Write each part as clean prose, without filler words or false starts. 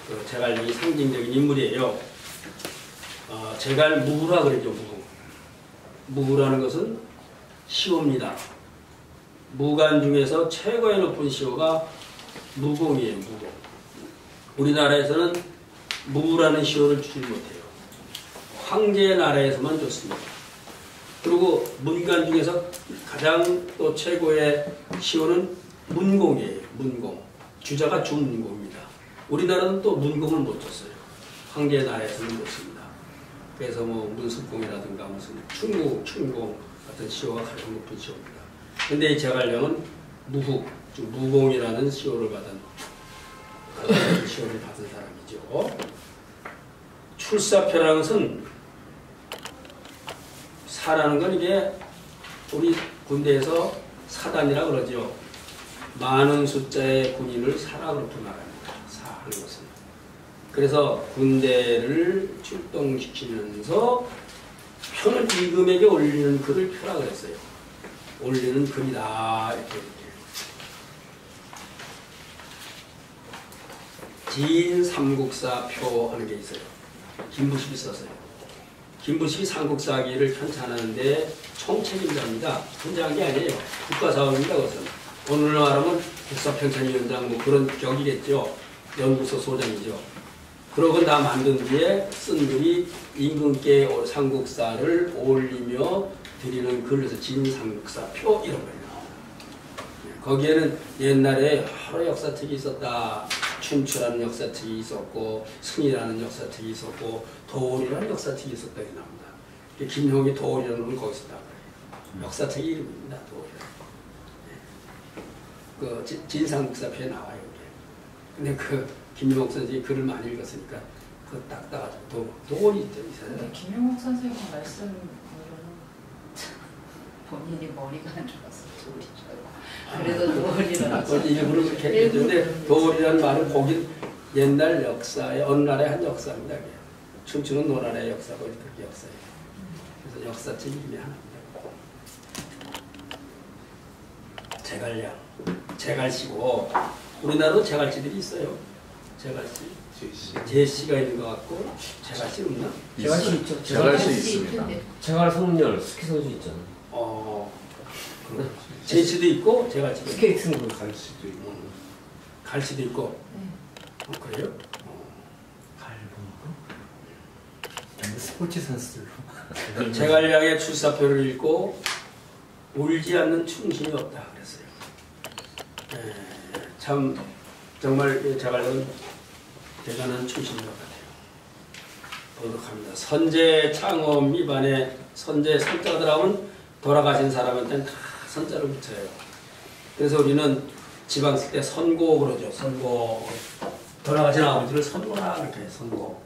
그 제갈량이 상징적인 인물이에요. 제갈무라 그러죠. 무라는 것은 시호입니다. 무간 중에서 최고의 높은 시호가 무공이에요. 무공. 우리나라에서는 무라는 시호를 주지 못해요. 황제의 나라에서만 줬습니다. 그리고 문간 중에서 가장 또 최고의 시호는 문공이에요. 문공. 주자가 주문공입니다. 우리나라는 또 문공을 못 줬어요. 황제의 나라에서는 못 씁니다. 그래서 뭐 문숙공이라든가 무슨 춘공 같은 시호가 가장 높은 시호입니다. 근데 이 제갈량은 무공이라는 시호를 받은 시호를 받은 사람이죠. 출사표라는 것은 사라는 건 이게 우리 군대에서 사단이라 그러죠. 많은 숫자의 군인을 사라 그렇게 말합니다. 사하는 것은. 그래서 군대를 출동시키면서 표는 임금에게 올리는 글을 표라 그랬어요. 올리는 글이다 이렇게. 지인 삼국사표 하는 게 있어요. 김부식이 썼어요. 김부식이 삼국사기를 편찬하는데 총책임자입니다. 혼자 한 게 아니에요. 국가사업입니다. 그것은. 오늘날 말하면 국사편찬위원장 뭐 그런 격이겠죠. 연구소 소장이죠. 그러고 다 만든 뒤에 쓴 글이 임금께 삼국사를 올리며 드리는 글에서 진삼국사표 이런 거예요. 거기에는 옛날에 여러 역사책이 있었다. 춘추라는 역사책이 있었고 승이라는 역사책이 있었고 도올이라는 역사책이 있었다. 이렇게 나옵니다. 김형이 도올이라는 걸 거기서 나와요. 역사책이 이름입니다. 도올. 그 진삼국사표에 나와요. 근데 그 김용옥 선생님이 글을 많이 읽었으니까 그거 딱 따가지고 도올이 있잖아요. 김용옥 선생님 말씀으로는 본인이 머리가 안 좋아서 도올이라고. 그래서 도올이라고. 일부러 그렇게 했는데 도올이라는 말은 거기 옛날 역사의 어느 나라의 한 역사입니다. 춘추는 노나라의 역사고 그렇게 역사예요. 그래서 역사책 이름이 하나입니다. 제갈량, 제갈씨고 우리나라도 제갈씨들이 있어요. 제갈씨, 제씨가 있는 것 같고 제갈씨 없나? 제갈씨 있죠. 제갈씨 있습니다. 제갈 성렬 스키 선수 있잖아요. 제씨도 있고 제갈씨도 스케이트는 갈씨도 있고 갈씨도 있고. 그래요? 스포츠 선수들로. 제갈량의 출사표를 읽고 울지 않는 충신이 없다 그랬어요. 참 정말 제갈량은 대단한 충신인 것 같아요. 도덕합니다. 선제 창업 미반에 선제 선자가 들어가면 돌아가신 사람한테는 다 선자를 붙여요. 그래서 우리는 지방 쓸 때 선고 그러죠. 선고. 돌아가신 아버지를 선고라 이렇게 해요. 선고.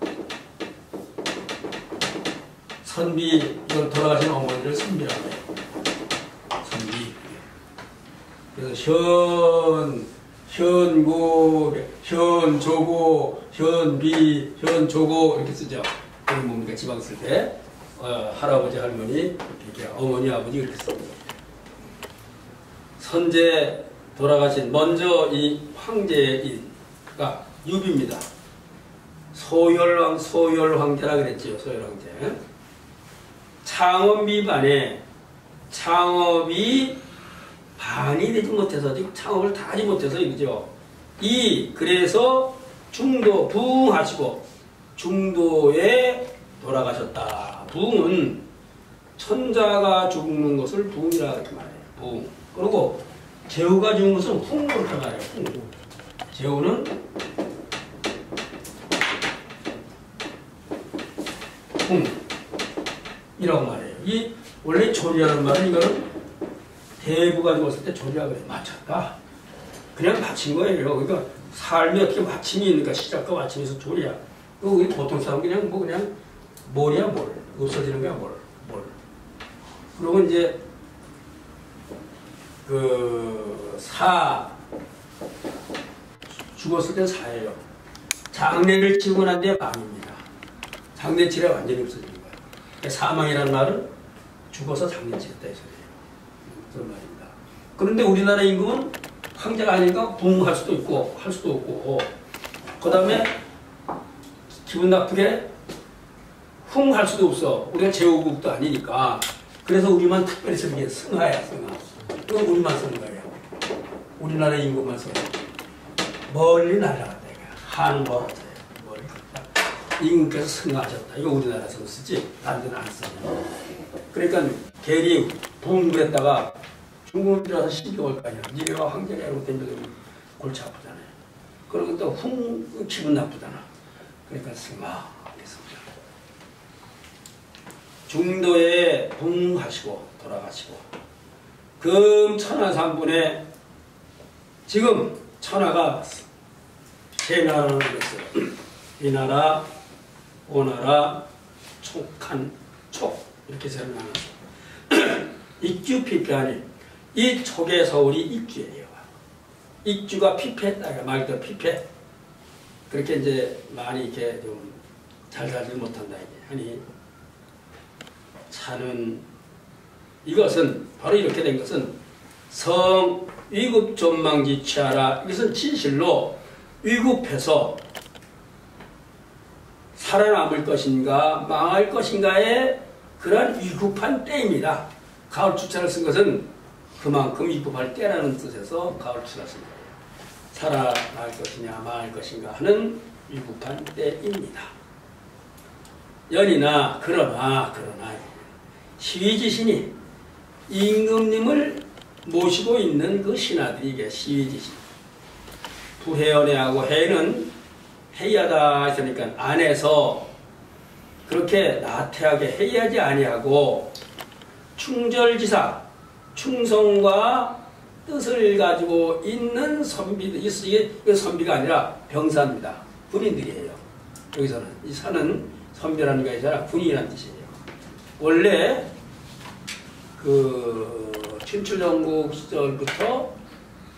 선비, 이건 돌아가신 어머니를 선비라고 해요. 선비. 그래서 현고, 현조고, 현비, 현조고 이렇게 쓰죠. 그런 뭡니까? 지방 쓸 때. 할아버지, 할머니, 이렇게 어머니, 아버지 이렇게 씁니다. 선제 돌아가신 먼저 이 황제가 유비입니다. 소열황제라 그랬지요. 소열황제. 창업미반에 창업이 반이 되지 못해서 창업을 다 하지 못해서 이거죠. 그래서 중도 부흥하시고 중도에 돌아가셨다. 부흥은 천자가 죽는 것을 부흥이라 이렇게 말해요. 부흥. 그리고 제후가 죽는 것은 훈으로 들어가요. 훈. 제후는 훈이라고 말해요. 이 원래 조리라는 말은 이거는 대구가 죽었을 때 조리라 그래. 마쳤다. 그냥 마친 거예요. 그러니까 삶이 어떻게 마침이 있는가. 시작과 마침에서 조리야. 우리 보통 사람 그냥 뭘이야 뭘. 없어지는 거야 뭘. 그리고 이제 죽었을 땐 사예요. 장례를 치고 난 뒤에 망입니다. 장례 치레가 완전히 없어지는 거예요. 그러니까 사망이라는 말은 죽어서 장례 치렀다 이 소리예요. 그런 말입니다. 그런데 우리나라 임금은 황제가 아니니까 부흥할 수도 있고 할 수도 없고 그 다음에 기분 나쁘게 흥 할 수도 없어. 우리가 제후국도 아니니까. 그래서 우리만 특별히 쓰는 게 승하야, 승하. 그건 우리만 쓰는 거예요. 우리나라 인구만 써요. 멀리 날아갔다 이거야. 한번 하세요. 멀리 갔다. 임금께서 승하하셨다. 이거 우리나라에서 쓰지. 다른 데는 안 써요. 그러니까 괜히 붕그랬다가 중국을 들어서 시비 올 거 아니야. 니네가 황제가 잘못되면 골치 아프잖아요. 그리고 또 기분 나쁘잖아. 그러니까 승하하겠습니다. 중도에 붕하시고 돌아가시고 금 천하삼분에 지금 천하가 세 나라로 됐어요. 이 나라, 오나라, 촉한, 촉 이렇게 세 나눠서 익주 피폐하니 이 촉의 서울이 익주예요. 익주가 피폐했다. 말 그대로 피폐. 그렇게 이제 많이 이렇게 좀 잘 살지 못한다 이게. 아니 차는 이것은 바로 이렇게 된 것은 성 위급 존망지 취하라. 이것은 진실로 위급해서 살아남을 것인가 망할 것인가의 그러한 위급한 때입니다. 가을추차를 쓴 것은 그만큼 위급할 때라는 뜻에서 가을추차를 쓴 거예요. 살아날 것이냐 망할 것인가 하는 위급한 때입니다. 연이나 그러나 시위지신이 임금님을 모시고 있는 그 신하들이 이게 시위지신. 부해연애하고 해는 해이하다 했으니까 안에서 그렇게 나태하게 해이하지 아니하고 충절지사, 충성과 뜻을 가지고 있는 선비들, 이게 선비가 아니라 병사입니다. 군인들이에요. 여기서는 이 사는 선비라는 게 아니라 군인이라는 뜻이에요. 원래 그 춘추전국 시절부터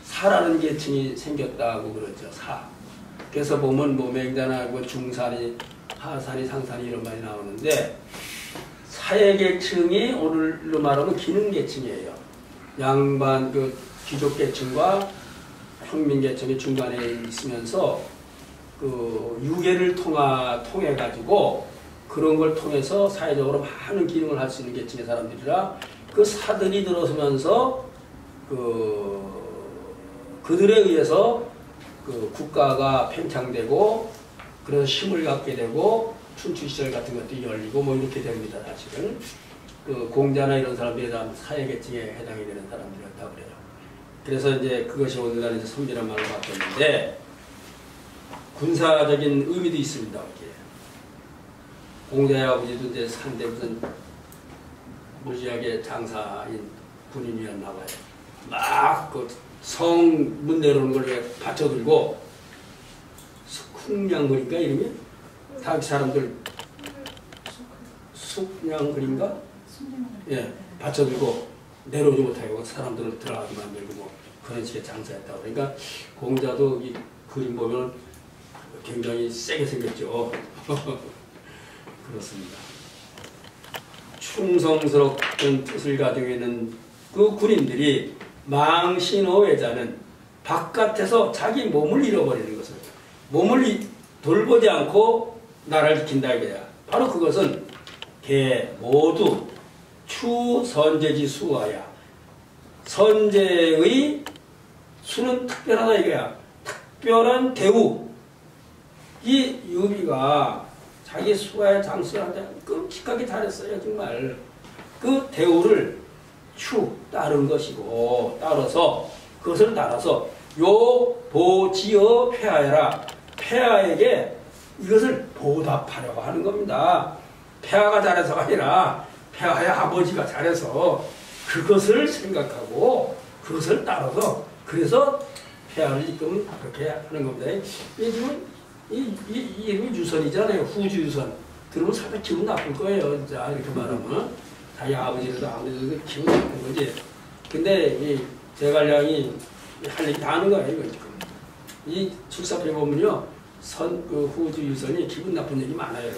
사라는 계층이 생겼다고 그러죠. 사. 그래서 보면 뭐 맹자나 뭐 중산이, 하산이, 상산이 이런 말이 나오는데 사회 계층이 오늘로 말하면 기능 계층이에요. 양반 그 귀족 계층과 평민 계층이 중간에 있으면서 그 유계를 통해 가지고 그런 걸 통해서 사회적으로 많은 기능을 할 수 있는 계층의 사람들이라 그 사들이 들어서면서 그들에 의해서 그 국가가 팽창되고 그래서 힘을 갖게 되고 춘추시절 같은 것도 열리고 뭐 이렇게 됩니다. 사실은 그 공자나 이런 사람들이 다 사회계층에 해당이 되는 사람들이었다고 그래요. 그래서 이제 그것이 오늘날 이제 선비란 말로 바뀌었는데 군사적인 의미도 있습니다. 이렇게. 공자의 아버지도 이제 상대 무슨 무지하게 장사인 군인이었나 봐요. 막 그 성문 내려오는 걸 받쳐들고 숙량거리인가 이름이? 다 사람들 숙량거리인가? 예, 받쳐들고 내려오지 못하고 사람들을 들어가게 만들고 뭐 그런 식의 장사였다고. 그러니까 공자도 이 그림 보면 굉장히 세게 생겼죠. 그렇습니다. 충성스럽던 뜻을 가지고 있는 그 군인들이 망신어외자는 바깥에서 자기 몸을 잃어버리는 것을 몸을 돌보지 않고 나라를 지킨다 이거야. 바로 그것은 개 모두 추선제지 수하야. 선제의 수는 특별하다 이거야. 특별한 대우. 이 유비가 자기 수하의 장수한테 끔찍하게 잘했어요. 정말 그 대우를 따른 것이고 따라서 그것을 따라서 요 보지어 폐하여라. 폐하에게 이것을 보답하려고 하는 겁니다. 폐하가 잘해서가 아니라 폐하의 아버지가 잘해서 그것을 생각하고 그것을 따라서 그래서 폐하를 지금 그렇게 하는 겁니다. 이 지금 이 이름이 유선이잖아요. 후주 유선. 그러면 살짝 기분 나쁠 거예요. 진짜 이렇게 말하면 자기 아버지도 아무래도 기분 나쁜 거지. 근데 이 제갈량이 할 얘기 다 하는 거예요. 이거 지금 이 출사표에 보면요, 그 후주 유선이 기분 나쁜 얘기 많아요.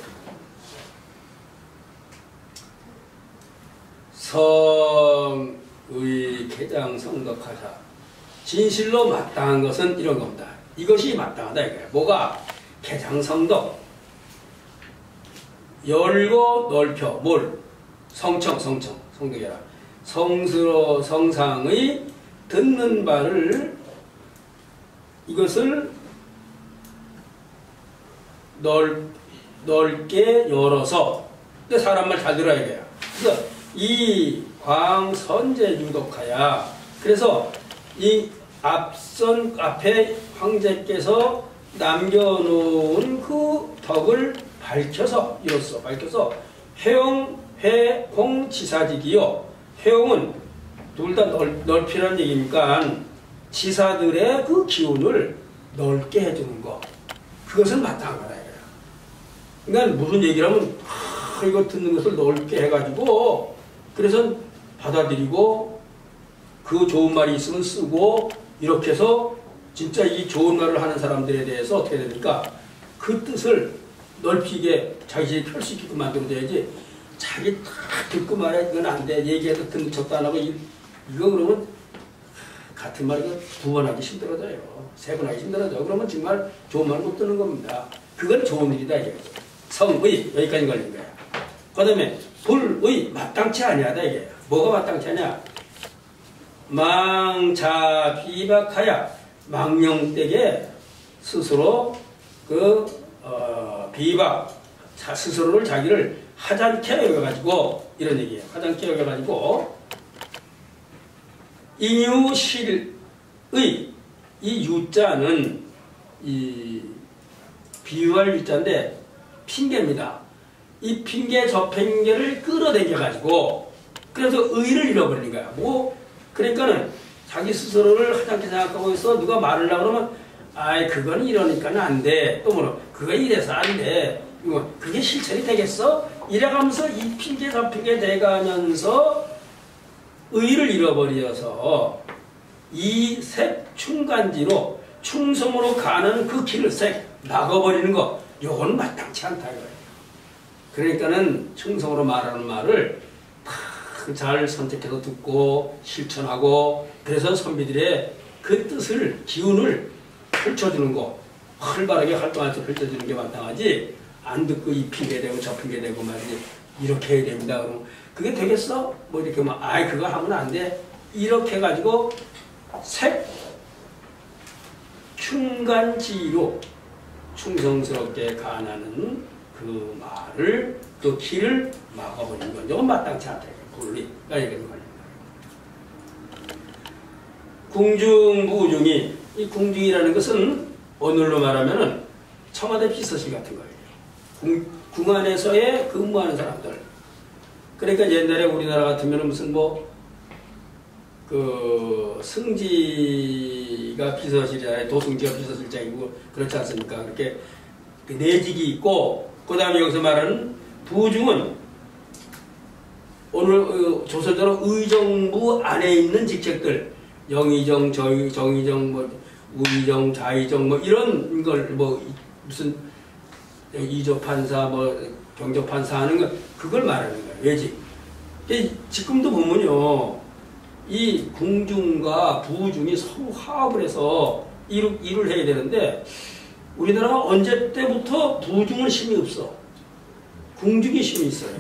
성의 개장 성덕하사 진실로 마땅한 것은 이런 겁니다. 이것이 마땅하다 이거예요. 뭐가? 개장 성덕. 열고 넓혀 뭘? 성덕이라 성상의 듣는 바를 이것을 넓게 열어서 사람 말 잘 들어야 돼요. 그래서 이 광선제유독하야. 그래서 이 앞에 황제께서 남겨놓은 그 덕을 밝혀서 회홍지사직이요. 회홍은 둘 다 넓히라는 얘기니까 지사들의 그 기운을 넓게 해주는 거. 그것은 마땅한 거다. 그러니까 무슨 얘기를 하면 이거 듣는 것을 넓게 해가지고 그래서 받아들이고 그 좋은 말이 있으면 쓰고 이렇게 해서 진짜 이 좋은 말을 하는 사람들에 대해서 어떻게 됩니까? 그 뜻을 넓히게 자기들이 펼 수 있게끔 만들어줘야지 자기 다 듣고 말해 이건 안 돼 얘기해도 듣는 척도 안 하고 이거 그러면 같은 말 두 번 하기 힘들어져요. 세 번 하기 힘들어져. 그러면 정말 좋은 말 못 듣는 겁니다. 그건 좋은 일이다 이게. 성의 여기까지 걸린 거야. 그 다음에 불의 마땅치 아니하다 이게. 뭐가 마땅치 않냐? 망자 비박하야 망령되게 스스로 비박 스스로를 자기를 하찮게 여겨가지고 이런 얘기예요. 하찮게 여겨가지고 인유실의 이 유자는 이 비유할 유자인데 핑계입니다. 이 핑계 저 핑계를 끌어당겨가지고 그래서 의를 잃어버리는 거야. 그러니까는 자기 스스로를 하찮게 생각하고 있어. 누가 말을 하려고 그러면 아이 그건 이러니까는 안 돼. 또 뭐라 그거 이래서 안 돼. 그게 실천이 되겠어? 이래가면서 이 핑계 저 핑계 대가면서 의를 잃어버려서 이 색 충간지로 충성으로 가는 그 길을 색 막아버리는 거 요건 마땅치 않다 이거예요. 그러니까는 충성으로 말하는 말을 잘 선택해서 듣고 실천하고 그래서 선비들의 그 뜻을 기운을 펼쳐주는 거 활발하게 활동할 때 펼쳐주는 게 마땅하지 안 듣고 이 핑계대고 저 핑계대고 말이지 이렇게 해야 됩니다. 그럼 그게 되겠어? 뭐 이렇게 막 아이 그거 하면 안 돼. 이렇게 해가지고 색 충간지로 충성스럽게 간하는 그 말을 그 길을 막아버리는 건 이건 마땅치 않다. 분리가 얘기하는 거예요. 궁중부중이 이 궁중이라는 것은 오늘로 말하면은 청와대 비서실 같은 거예요. 궁 안에서의 근무하는 사람들. 그러니까 옛날에 우리나라 같으면은 무슨 승지가 비서실이잖아요. 도승지가 비서실장이고 그렇지 않습니까? 그렇게 내직이 있고 그 다음에 여기서 말하는 부중은 오늘 조선처럼 의정부 안에 있는 직책들 영의정, 정의정, 우의정, 자의정 이런 걸 무슨 이조판사 경조판사 하는 거 그걸 말하는 거예요. 외직. 지금도 보면요. 이 궁중과 부중이 서로 화합을 해서 일을 해야 되는데 우리나라가 언제 때부터 부중은 힘이 없어. 궁중이 힘이 있어요.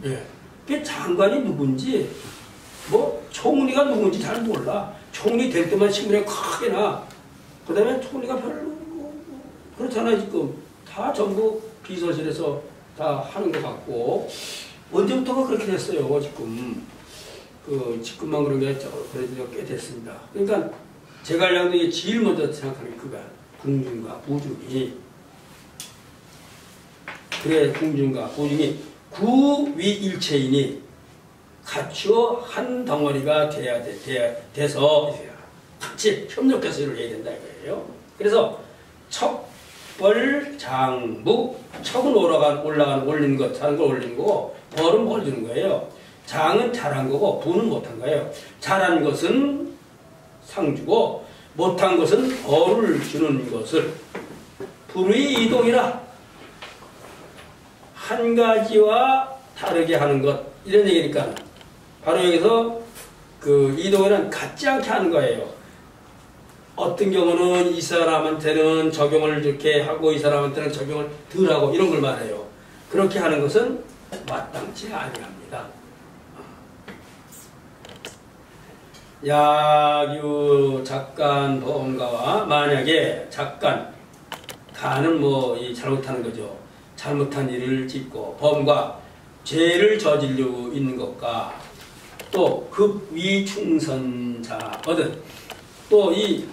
예. 그 장관이 누군지 총리가 누군지 잘 몰라. 총리 될 때만 신문에 크게 나. 그 다음에 총리가 별로 그렇잖아요. 지금 다 전부 비서실에서 다 하는 것 같고 언제부터가 그렇게 됐어요. 지금만 그런 게 그래도 꽤 됐습니다. 그러니까 제갈량도 제일 먼저 생각하는 게 그거야. 궁중과 부중이. 그래 궁중과 부중이 구위일체이니 갖추어 한 덩어리가 돼서 같이 협력해서 일을 해야 된다 이거예요. 그래서 척벌 장부 척은 올리는 것 잘한 걸 올리는 거고 벌은 벌 주는 거예요. 장은 잘한 거고 부는 못한 거예요. 잘한 것은 상 주고 못한 것은 벌을 주는 것을 불의 이동이라 한 가지와 다르게 하는 것 이런 얘기니까 바로 여기서 그 이동이란 같지 않게 하는 거예요. 어떤 경우는 이 사람한테는 적용을 이렇게 하고 이 사람한테는 적용을 덜 하고 이런 걸 말해요. 그렇게 하는 것은 마땅치 아니합니다. 약유 작간 범가와 만약에 작간 간은 뭐 이 잘못하는 거죠. 잘못한 일을 짓고 범과 죄를 저지르고 있는 것과 또 급위충선자거든 또 이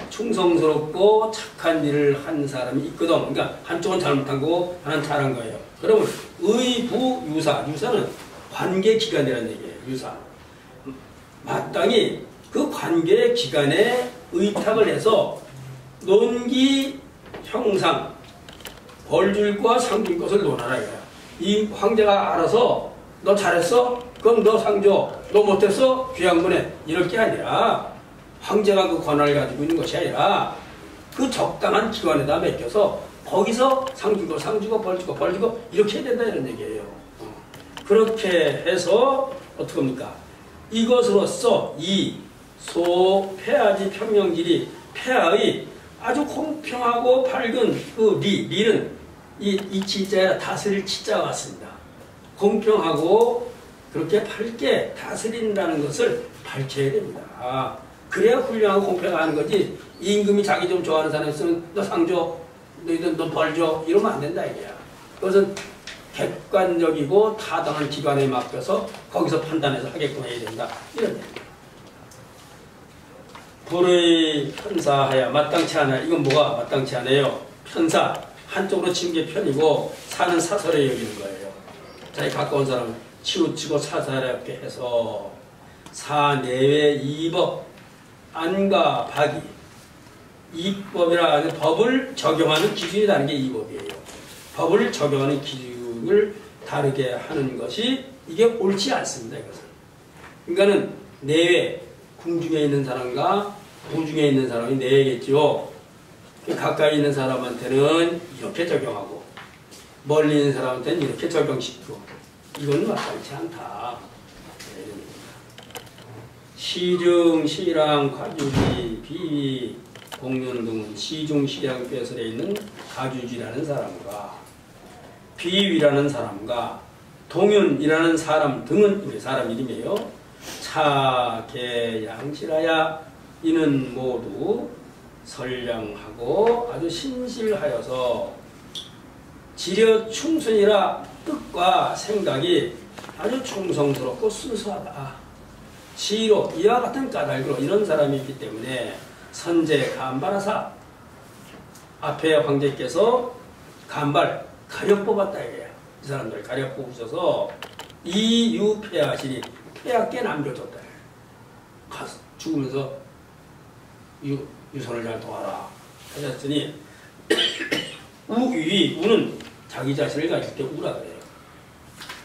충성스럽고 착한 일을 한 사람이 있거든. 그러니까 한쪽은 잘못한 거고 하나는 잘한 거예요. 그러면 의부유사, 유사는 관계기관이라는 얘기예요. 유사. 마땅히 그 관계 기간에 의탁을 해서 논기 형상 벌줄과 상줄 것을 논하라 이거야. 이 황제가 알아서 너 잘했어? 그럼 너 상 줘. 너 못했어? 귀양 보내. 이럴 게 아니라 황제가 그 권한을 가지고 있는 것이 아니라 그 적당한 기관에다 맡겨서 거기서 상 주고 상 주고 벌 주고 벌 주고 이렇게 해야 된다 이런 얘기예요. 그렇게 해서 어떻게 합니까? 이것으로써 이 소폐하지 평명질이 폐하의 아주 공평하고 밝은 그 리는 이 치자에 다스릴 치자가 같습니다. 공평하고 그렇게 밝게 다스린다는 것을 밝혀야 됩니다. 그래야 훌륭하고 공평하는 거지. 임금이 자기 좀 좋아하는 사람 있으면 너 상 줘, 너희들 너 벌 줘 이러면 안 된다 이거야. 그것은 객관적이고 타당한 기관에 맡겨서 거기서 판단해서 하게끔 해야 된다. 이런 얘기입니다. 불의 편사하야 마땅치 않아요. 이건 뭐가 마땅치 않아요? 편사. 한쪽으로 치는 게 편이고 사는 사설에 여기는 거예요. 자기 가까운 사람을 치우치고 사사롭게 해서 사내외 이법 안과 박이 이법이라 하는 법을 적용하는 기준이 다른 게 이법이에요. 법을 적용하는 기준을 다르게 하는 것이 이게 옳지 않습니다. 이것은. 그러니까는 내외 궁중에 있는 사람과 부중에 있는 사람이 내외겠죠. 가까이 있는 사람한테는 이렇게 적용하고 멀리 있는 사람한테는 이렇게 적용시키고 이건 마땅치 않다. 시중, 시랑, 가주지, 비위, 공륜 등은 시중, 시랑 뼈설에 있는 가주지라는 사람과 비위라는 사람과 동윤이라는 사람 등은 우리 사람 이름이에요. 차, 개, 양실하야 이는 모두 선량하고 아주 신실하여서 지려 충순이라 뜻과 생각이 아주 충성스럽고 순수하다. 지로 이와 같은 까닭으로 이런 사람이 있기 때문에 선제 간발하사 앞에 황제께서 간발 가려 뽑았다 이거야. 이 사람들 가려 뽑으셔서 이유폐하시니 폐하께 남겨줬다. 가서 죽으면서 유선을 잘 도와라 하셨더니 우위 우는 자기 자신을 가질 때 우라 그래요.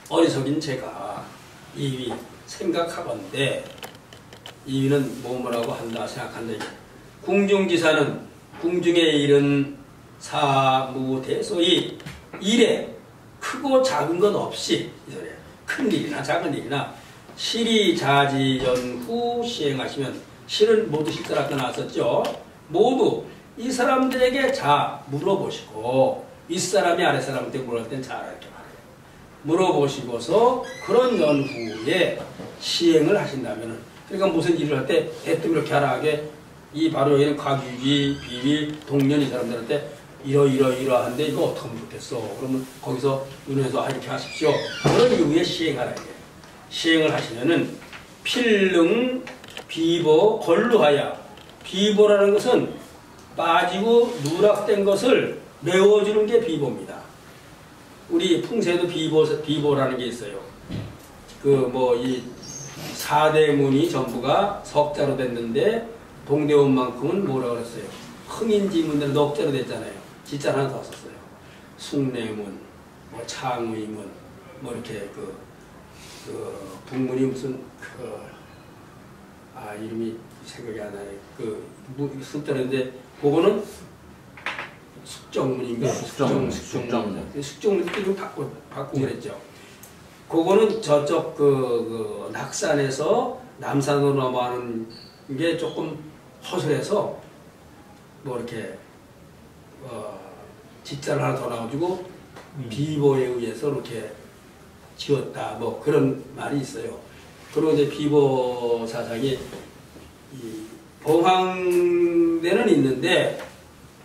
어리석인 제가 이위 생각하건대 이위는 뭐라고 한다 생각한다. 궁중지사는 궁중에 이른 사무대소이 일에 크고 작은 것 없이 이 소리야. 큰 일이나 작은 일이나 시리자지연후 시행하시면 실은 모두 실들 아까 나왔었죠. 모두 이 사람들에게 자 물어보시고 윗사람이 아랫사람한테 물어볼 땐 잘 이렇게 말해요. 물어보시고서 그런 연후에 시행을 하신다면은 그러니까 무슨 일을 할 때 대뜸 이렇게 하라 하게 이 바로 여기는 가규지, 비위, 동년 이 사람들한테 이러한데 이거 어떻게 하면 좋겠어. 그러면 거기서 눈에서 이렇게 하십시오. 그런 이후에 시행하라 이게. 시행을 하시면은 필릉 비보 걸루하야. 비보라는 것은 빠지고 누락된 것을 메워주는 게 비보입니다. 우리 풍세도 비보라는 게 있어요. 이 4대 문이 전부가 석자로 됐는데 동대문만큼은 뭐라고 그랬어요? 흥인지문대로 넉자로 됐잖아요. 지자 하나 더 썼어요. 숭례문, 창의문, 이렇게 북문이 무슨 이름이 생각이 안 나요. 숙자인데 그거는 숙정문인가? 숙정문. 숙정문도 좀 바꾸고 그랬죠. 그거는 저쪽 낙산에서 남산으로 넘어가는 게 조금 허술해서 이렇게 짓자를 하나 더 놔가지고 비보에 의해서 이렇게 지었다 뭐 그런 말이 있어요. 그리고 이제 비보 사상이 이 봉황대는 있는데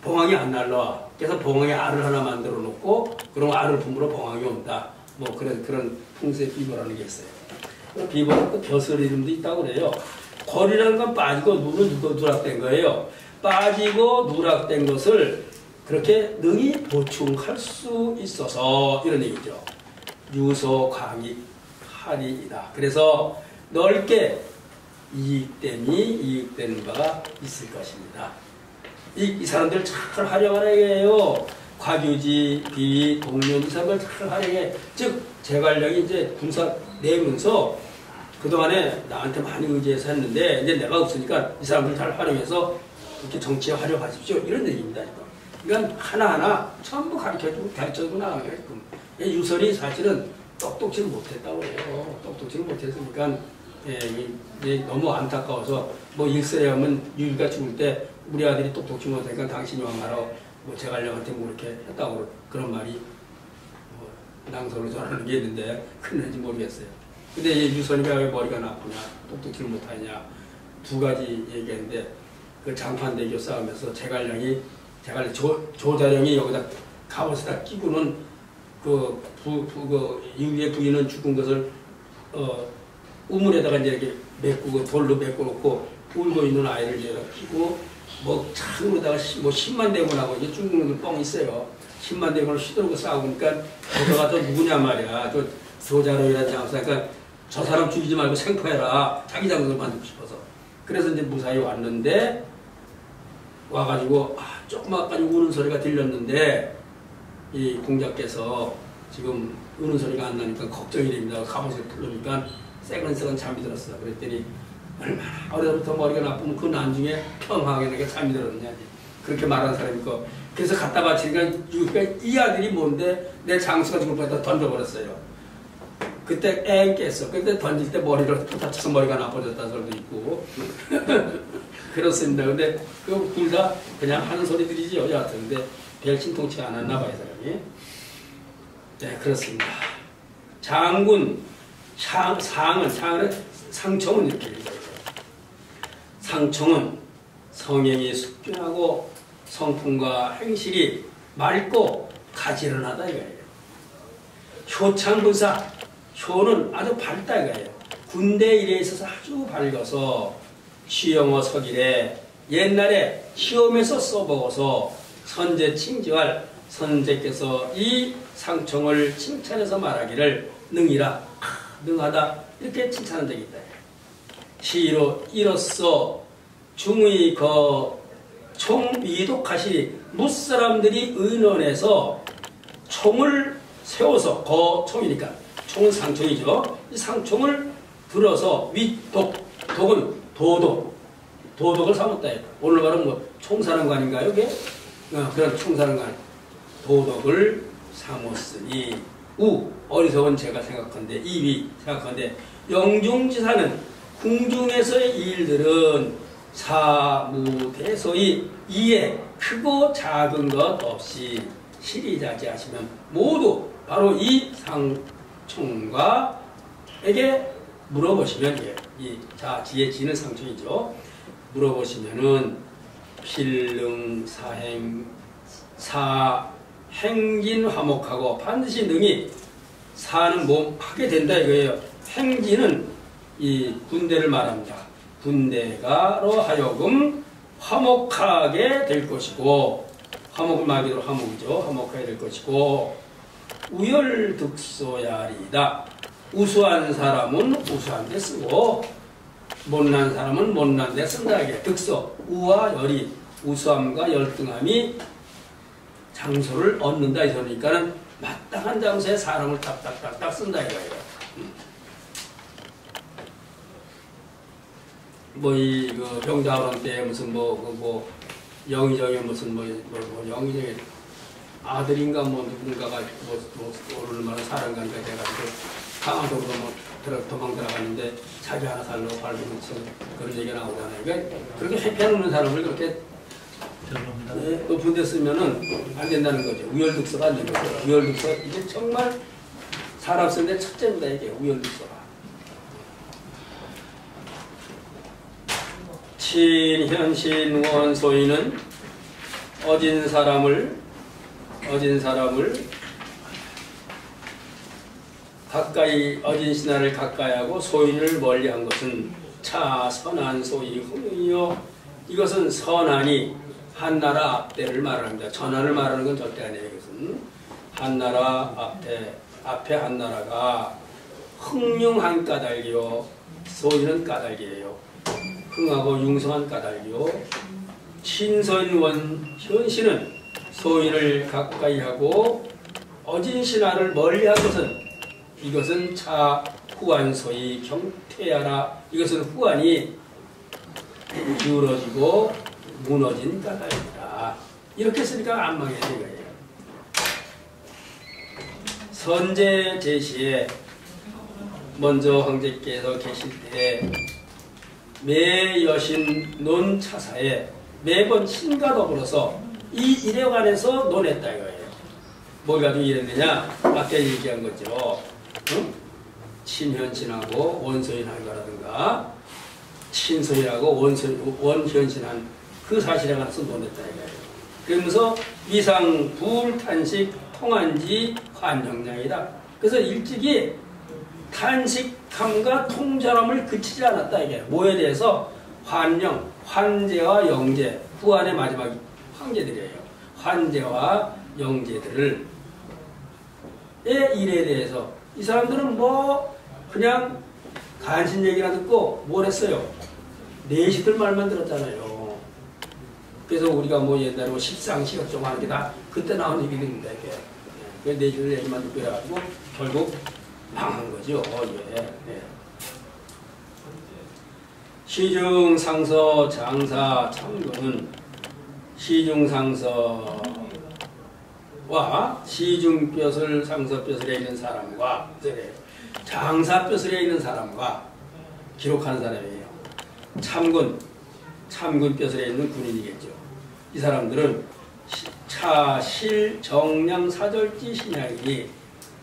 봉황이 안 날라와. 그래서 봉황의 알을 하나 만들어 놓고 그럼 알을 품으로 봉황이 온다. 뭐 그런 풍수의 비보라는 게 있어요. 비보는 또 벼슬 이름도 있다고 그래요. 거리라는 건 빠지고 누락된 거예요. 빠지고 누락된 것을 그렇게 능히 보충할 수 있어서 이런 얘기죠. 유소 강익 하리이다. 그래서 넓게 이익된 바가 있을 것입니다. 이 사람들 잘 활용하라 이게요. 과규지, 비위, 동년 이 사람들 잘 활용해. 즉 제갈량이 이제 군사 내면서 그동안에 나한테 많이 의지해서 했는데 이제 내가 없으니까 이 사람들 잘 활용해서 이렇게 정치에 활용하십시오. 이런 얘기입니다. 그러니까 하나하나 전부 가르쳐주고 나가게끔. 유선이 사실은 똑똑지를 못했다고 해요. 똑똑지를 못했으니까 너무 안타까워서 뭐 일설에 하면 유유가 죽을 때 우리 아들이 똑똑지 못하니까 당신이 왕하러 뭐 제갈량한테 뭐 이렇게 했다고 그런 말이 뭐 낭설로 전하는 게 있는데 그런지 모르겠어요. 근데 유선이가 왜 머리가 나쁘냐, 똑똑지를 못하냐 두 가지 얘기했는데 그 장판대교 싸움에서 제갈량이 조자령이 여기다 갑옷에다 끼고는 그 유비의 부인은 죽은 것을 우물에다가 이제 이렇게 메꾸고 돌로 메꿔 놓고 울고 있는 아이를 이제 끼고 뭐 창으로다가 뭐 10만 대군하고 이제 죽는 뻥 있어요. 10만 대군을 휘두르고 싸우니까 저자가 또 누구냐 말이야. 저 조자령이라는 장사. 그러니까 저 사람 죽이지 말고 생포해라. 자기 장소를 만들고 싶어서. 그래서 이제 무사히 왔는데 와가지고 조그맣까지 우는 소리가 들렸는데 이 공자께서 지금 우는 소리가 안 나니까 걱정이 됩니다. 갑옷을 풀으니까 새근새근 잠이 들었어. 그랬더니 얼마나 어려서부터 머리가 나쁘면 그 나중에 평화하게 잠이 들었느냐 그렇게 말하는 사람이고 그래서 갖다 바치니까 이 아들이 뭔데 내 장수가 죽을 뻔했다 던져버렸어요. 그때 앵 깼어. 그때 던질 때 머리를 또 다쳐서 머리가 나빠졌다는 소리도 있고 그렇습니다. 근데 그 둘 다 그냥 하는 소리들이죠. 여하튼 근데 별 신통치 않았나 봐요, 사람이. 네, 그렇습니다. 장군, 상청은 이렇게 읽어요. 상청은 성행이 숙변하고 성품과 행실이 맑고 가지런하다 이거예요. 효창부사, 효는 아주 밝다 이거예요. 군대 일에 있어서 아주 밝아서 시영어 서길에 옛날에 시험에서 써보고서 선제 칭지할 선제께서 이 상청을 칭찬해서 말하기를 능이라 능하다 이렇게 칭찬한 적이 있다. 시로 이로써 중의 총위독하시 무사람들이 의논해서 총을 세워서 총이니까 총은 상총이죠. 이 상총을 들어서 위독 독은 도덕을 삼았다. 오늘 말은 뭐 총사령관인가요? 그게? 그런 총사령관 도덕을 삼았으니 어리석은 제가 생각한데 이위 생각한데 영중지사는 궁중에서의 일들은 사무대소이 이에 크고 작은 것 없이 시리자지하시면 모두 바로 이 상총과에게 물어보시면 지혜 지는 상총이죠. 물어보시면은 필능 행진 화목하고 반드시 능히 사는 몸 하게 된다 이거예요. 행진은 이 군대를 말합니다. 군대가로 하여금 화목하게 될 것이고 화목을 말하기로 화목이죠. 화목하게 될 것이고 우열득소야리다. 우수한 사람은 우수한 데 쓰고 못난 사람은 못난 데 쓴다. 이게 득소, 우와 열이 우수함과 열등함이 장소를 얻는다 이 소리니까는 마땅한 장소에 사람을 딱딱딱딱 쓴다 이거예요. 그 병자호란 때 무슨 영의정이 무슨 영의정이 아들인가 누군가가 오늘 말은 사람관가 돼가지고 강화도로 도망 들어가는데 자기 하나 살려고 발로 묻힌 그런 얘기가 나오잖아요. 그러니까 그렇게 회피하는 사람을 그렇게 들어갑니다. 네, 높은 데 쓰면은 안 된다는 거죠. 우열독서가 안 되는 거죠. 우열독서 이게 정말 사람 쓰는데 첫째입니다. 이게 우열독서가. 친현신원 소인은 어진 사람을 가까이 어진 신하를 가까이하고 소인을 멀리한 것은 차 선한 소이 흥이요. 이것은 선한이 한나라 앞대를 말합니다. 전한을 말하는 건 절대 아니에요. 이것은 한나라 앞에 한나라가 흥룡한 까닭이요. 소인은 까닭이에요. 흥하고 융성한 까닭이요. 친선원 현신은 소인을 가까이하고 어진 신하를 멀리한 것은 이것은 차 후한소이 경태하라. 이것은 후한이 기울어지고 무너진 까닭이다. 이렇게 쓰니까 안 망해요. 이거예요. 선제 제시에 먼저 황제께서 계실 때 매 여신 논차사에 매번 신과 더불어서 이 일에 관해서 논했다 이거예요. 뭘 가지고 이랬느냐? 아까 얘기한 거죠. 응? 친현신하고 원소인한 거라든가 친소인하고 원현신한 그 사실에 관해서 논했다 이거예요. 그러면서 위상 불탄식 통한지 환영량이다. 그래서 일찍이 탄식함과 통절함을 그치지 않았다 이게. 뭐에 대해서? 환영, 환제와 영제, 후한의 마지막 황제들이에요. 환제와 영제들을 의 일에 대해서 이 사람들은 뭐 그냥 간신 얘기나 듣고 뭘 했어요? 내시들 말만 들었잖아요. 그래서 우리가 뭐 옛날에 뭐 십상시각 좀 하는 게 다 그때 나온 얘기들입니다. 이게 내시들 얘기만 듣고 해가지고 결국 망한 거죠. 예. 시중 상서 장사 참고는 시중 상서와 시중 뼈슬 상서 뼈슬에 있는 사람과 장사 뼈슬에 있는 사람과 기록하는 사람이에요. 참군 뼈슬에 있는 군인이겠죠. 이 사람들은 차, 실, 정량, 사절지, 신양이니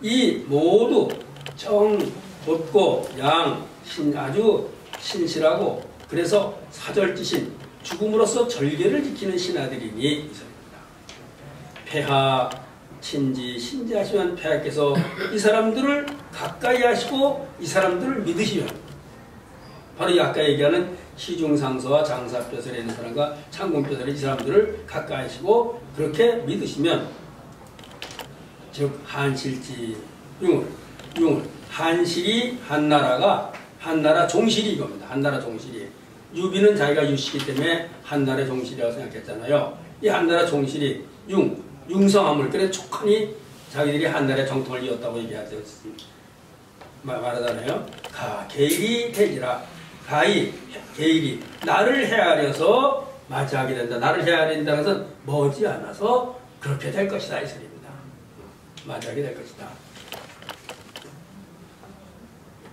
이 모두 정, 곧고, 양, 아주 신실하고 그래서 사절지신, 죽음으로써 절개를 지키는 신하들이니 이 사람입니다. 폐하, 친지, 신지하시면 폐하께서 이 사람들을 가까이 하시고 이 사람들을 믿으시면 바로 이 아까 얘기하는 시중상서와 장사뼈설에 있는 사람과 창군뼈설에 이 사람들을 가까이 하시고 그렇게 믿으시면 즉 한실지 융을 한실이 한나라 종실이 이겁니다. 한나라 종실이 유비는 자기가 유씨이기 때문에 한나라 종실이라고 생각했잖아요. 이 한나라 종실이 융성함을 그래 촉하니 자기들이 한나라의 정통을 이었다고 얘기하죠. 말하잖아요. 게일이 되지라. 게일이 나를 헤아려서 맞이하게 된다. 나를 헤아린다는 것은 머지않아서 그렇게 될 것이다 이 소리입니다. 맞이하게 될 것이다.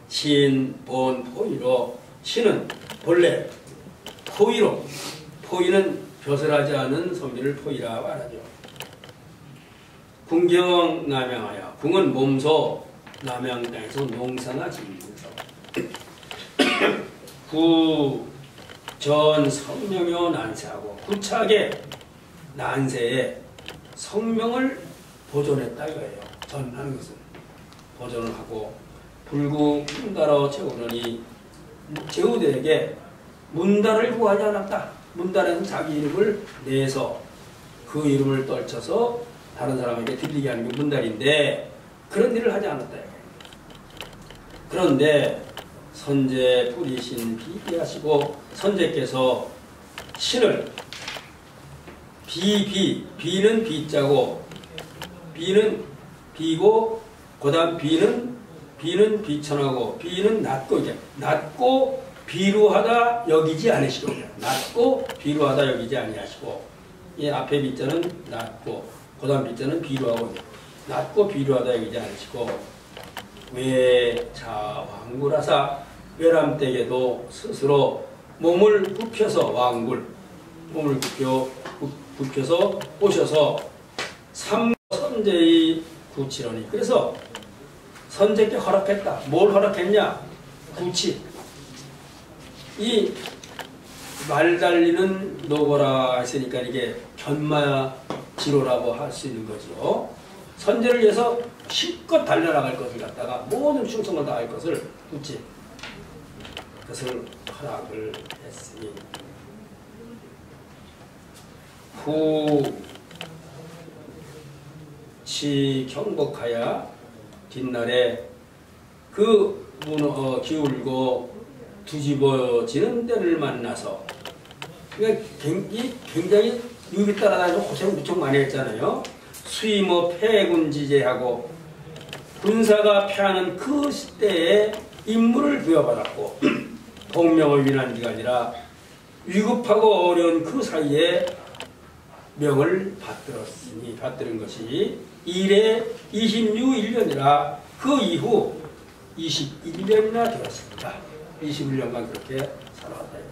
신, 본, 포위로 신은 본래 포위는 벼슬하지 않은 성질을 포위라 말하죠. 궁경 남양하여 궁은 몸소 남양 땅에서 농사나 짓면서 전 성명여 난세하고 구차하게 난세에 성명을 보존했다 이거예요. 전하는 것은 보존을 하고 불구 문달어 채우느니 제후대에게 문달을 구하지 않았다. 문달에서 자기 이름을 내서 그 이름을 떨쳐서 다른 사람에게 들리게 하는 게 문달인데 그런 일을 하지 않았다. 그런데 선제 뿌리신 비비하시고 선제께서 신을 비는 비자고 비는 비고 그다음 비는 비천하고 비는 낮고 비루하다 여기지 않으시고 낮고 비루하다 여기지 아니하시고 이 앞에 비자는 낮고 그다음 비자는 비루하고 낮고 비루하다 여기지 않으시고 외자왕굴하사 외람댁에도 스스로 몸을 굽혀서 왕굴 몸을 불켜서 오셔서 선제의 구치러니. 그래서 선제께 허락했다. 뭘 허락했냐? 구치. 이 말 달리는 노고라 했으니까 이게 견마지로라고 할 수 있는 거죠. 선제를 위해서 실컷 달려나갈 것을 갖다가 모든 충성을 다할 것을 구치. 그것을 허락을 했으니 후치 경복하야 뒷날에 그 기울고 뒤집어지는 때를 만나서 그러니까 굉장히 유비 따라다니면서 고생 무척 많이 했잖아요. 수임어 패군지제하고 군사가 패하는 그 시대에 임무를 부여받았고 동명을 위한 게 아니라 위급하고 어려운 그 사이에 명을 받들은 것이 이래 26일년이라 그 이후 21년이나 되었습니다. 21년간 그렇게 살아왔다.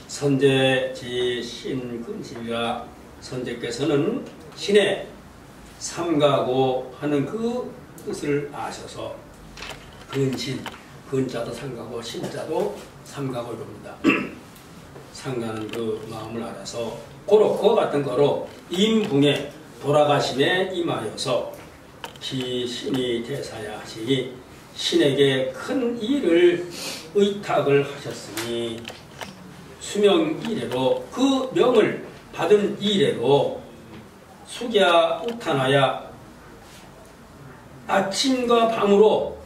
선제지 신근실이라 선제께서는 신의 삼가고 하는 그 뜻을 아셔서 근신, 근자도 삼가고 신자도 삼가고 이럽니다. 상가는 그 마음을 알아서 그와 같은 거로 임붕에 돌아가심에 임하여서 기신이 대사야 하시니 신에게 큰 일을 의탁을 하셨으니 수명 이래로 그 명을 받은 이래로 숙야 우탄하야 아침과 밤으로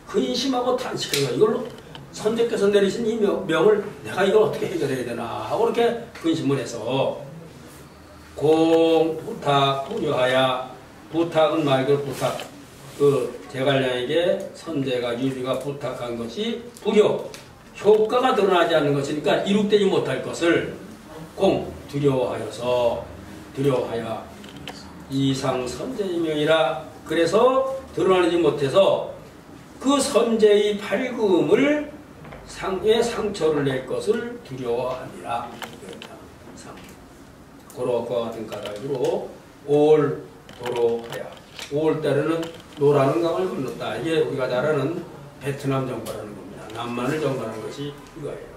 근심하고 탄식하여 이걸로 선제께서 내리신 이 명을 내가 이걸 어떻게 해결해야 되나 하고 그렇게 근심을 해서 공 부탁 부려하야 부탁은 말 그대로 부탁 그 제갈량에게 선제가 유비가 부탁한 것이 부려 효과가 드러나지 않는 것이니까 이룩되지 못할 것을 두려워하여 이상 선제의 명이라 그래서 드러나지 못해서 그 선제의 발금을 상처를 낼 것을 두려워하니라. 그와 같은 까닭으로 올도로하야 5월달에는 노라는 강을 건넜다. 이게 우리가 잘 아는 베트남 정벌하는 겁니다. 남만을 정벌하는 것이 이거예요.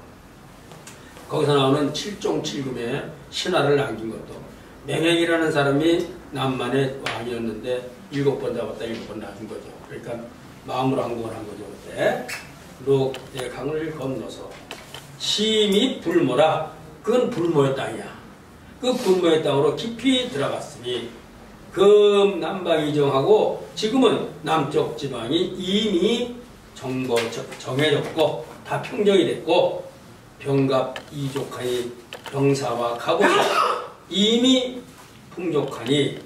거기서 나오는 7종 7금의 신화를 남긴 것도 맹행이라는 사람이 남만의 왕이었는데 7번 잡았다 7번 놔준 거죠. 그러니까 마음으로 항복을 한 거죠. 그때 록의 강을 건너서 심히 불모라. 그건 불모의 땅이야. 그 불모의 땅으로 깊이 들어갔으니 금 남방 이정하고 지금은 남쪽 지방이 이미 정해졌고 다 평정이 됐고 병갑 이족하니 병사와 갑옷이 이미 풍족하니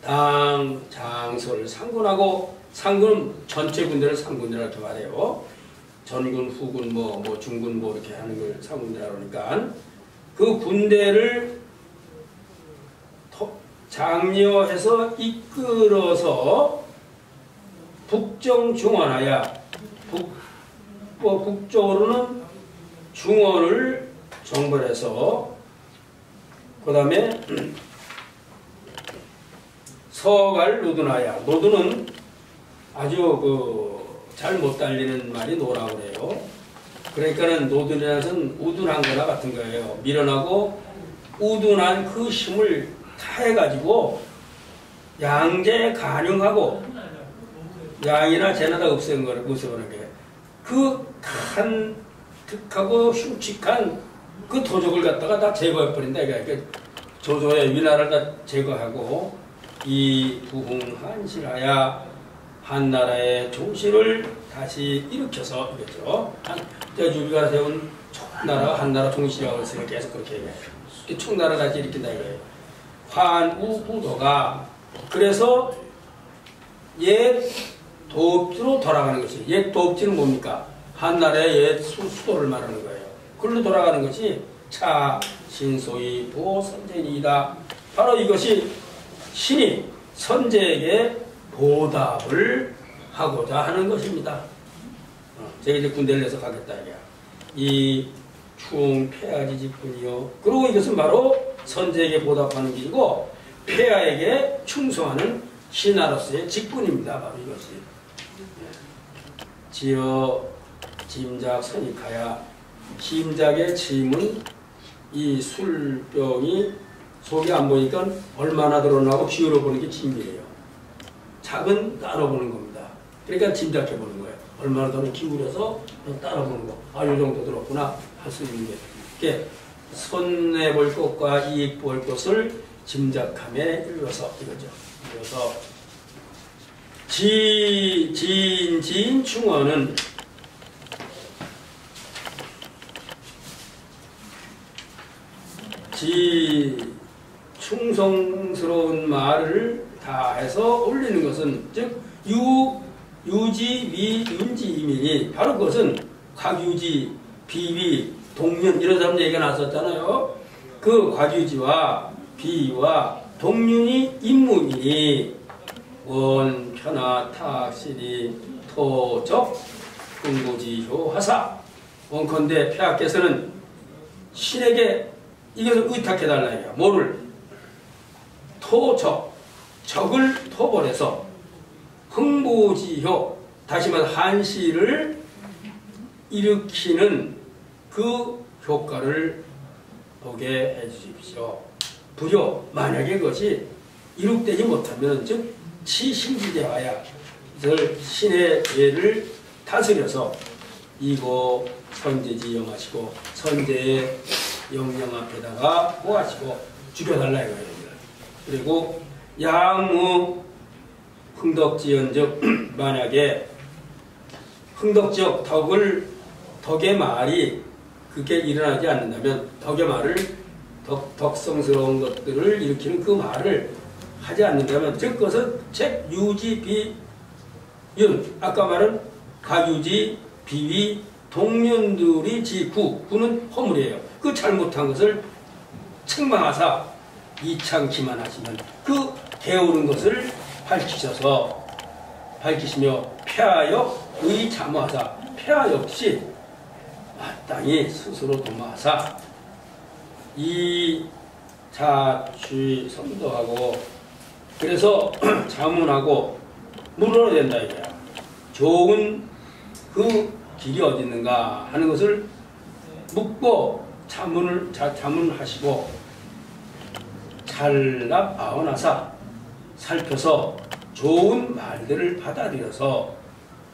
당 장소를 상군하고 상군은 전체 군대를 상군이라고 이렇게 말해요. 전군, 후군, 중군 이렇게 하는 걸 상군이라고 그러니까 그 군대를 장려해서 이끌어서 북정 중원하야 북쪽으로는 중원을 정벌해서 그 다음에 서갈 노둔하야 노둔은 아주 잘 못 달리는 말이 노라고 그래요. 그러니까는 노둔이라는 것은 우둔한 거나 같은 거예요. 밀어나고 우둔한 그 힘을 다해가지고 양제 간용하고 양이나 재나 다 없애버리는 게 그 간특하고 흉측한 그 도적을 갖다가 다 제거해버린다. 그러니까 조조의 위나라를 다 제거하고 이 부흥한실하야 한나라의 종실을 다시 일으켜서 이랬죠. 유비가 세운 총나라가 한나라 종실이라고 했으니까 계속 그렇게 얘기해요. 총나라 다시 일으킨다 이거예요. 환우부도가 그래서 옛 도읍지로 돌아가는 것이 옛 도읍지는 뭡니까? 한나라의 옛 수도를 말하는 거예요. 그걸로 돌아가는 것이 차 신소의 보선제이다. 바로 이것이 신이 선제에게 보답을 하고자 하는 것입니다. 제가 이제 군대를 내서 가겠다 이게 이 충폐하지 직분이요. 그리고 이것은 바로 선제에게 보답하는 길이고 폐하에게 충성하는 신하로서의 직분입니다. 바로 이것이. 지어 짐작 선익하야. 짐작의 짐은 이 술병이 속이 안 보니까 얼마나 들어나고 기울어 보는 게 짐이에요. 작은 따라 보는 겁니다. 그러니까 짐작해 보는 거예요. 얼마나 더 기울여서 따라 보는 거. 아, 이 정도 들었구나 할 수 있는 게. 이렇게 손해볼 것과 이익 볼 것을 짐작함에 이르러서 이거죠. 이어서 지인 충언은 충성스러운 말을 다 해서 올리는 것은 즉 유지 위 윤지 이민이 바로 그것은 곽유지 비위 동윤 이런 사람 얘기가 나왔었잖아요. 그 곽유지와 비위와 동윤이 임무이니 원 편하 탁실이 토적 흥고지효 하사 원컨대 폐하께서는 신에게 이것을 의탁해달라 해요. 뭐를? 토적, 적을 토벌해서 흥보지효, 다시 말해 한시를 일으키는 그 효과를 보게 해주십시오. 부려 만약에 그것이 이룩되지 못하면 즉 치신지대하야 이들 신의 예를 다스려서 이고 선제지 영하시고 선제의 영영 앞에다가 보하시고 죽여달라 이거예요. 그리고 양무 흥덕지연즉 만약에 흥덕지역 덕의 말이 그게 일어나지 않는다면 덕의 말을 덕성스러운 것들을 일으키는 그 말을 하지 않는다면 즉 그것은 책 유지 비윤 아까 말한 가유지 비위 동년들이 구는 허물이에요. 그 잘못한 것을 책망하사 이창기만 하시면 그 게으른 것을 밝히시며 폐하여 의자무하사 폐하 역시 마땅히 스스로 도모하사 이 자취 선도하고 그래서 자문하고 물어야 된다 이거야. 좋은 그 길이 어디 있는가 하는 것을 묻고 자문하시고 잘납 아원하사 살펴서 좋은 말들을 받아들여서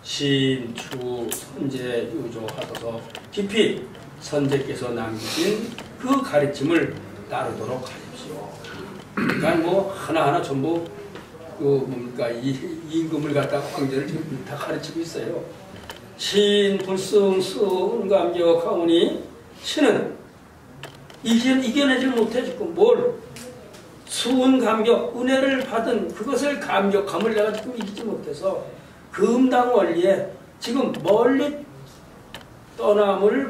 신추 선제 유조하셔서 깊이 선제께서 남기신 그 가르침을 따르도록 하십시오. 그러니까 뭐 하나하나 전부 그 뭡니까 이 임금을 갖다가 황제를 지금 다 가르치고 있어요. 신 불승 수은감격하오니 신은 이겨내질 못해 지금 뭘 수은감격 은혜를 받은 그것을 감격함을 내가 지금 이기지 못해서 금당 원리에 지금 멀리 떠나감을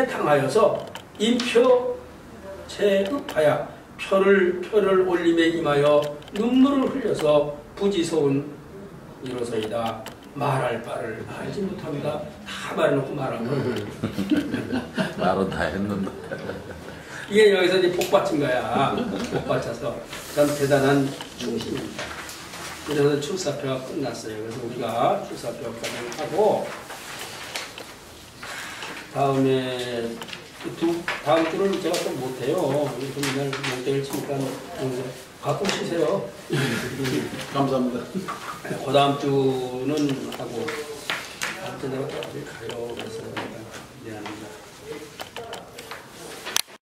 당하여서 인표 체급하여 표를 올림에 임하여 눈물을 흘려서 부지소운 이로소이다. 말할 바를 알지 못합니다. 다 말해놓고 말하면 말은 다 했는데 이게 여기서 이제 복받친 거야. 복받쳐서 참 대단한 충신입니다. 그래서 출사표가 끝났어요. 그래서 우리가 출사표까지 하고 다음에 다음 주를 제가 또 못해요. 맨날 멍때를 치니까 가끔 쉬세요. 감사합니다. 그 다음 주는 하고 다음 주 내가 또 어디 가요. 그래서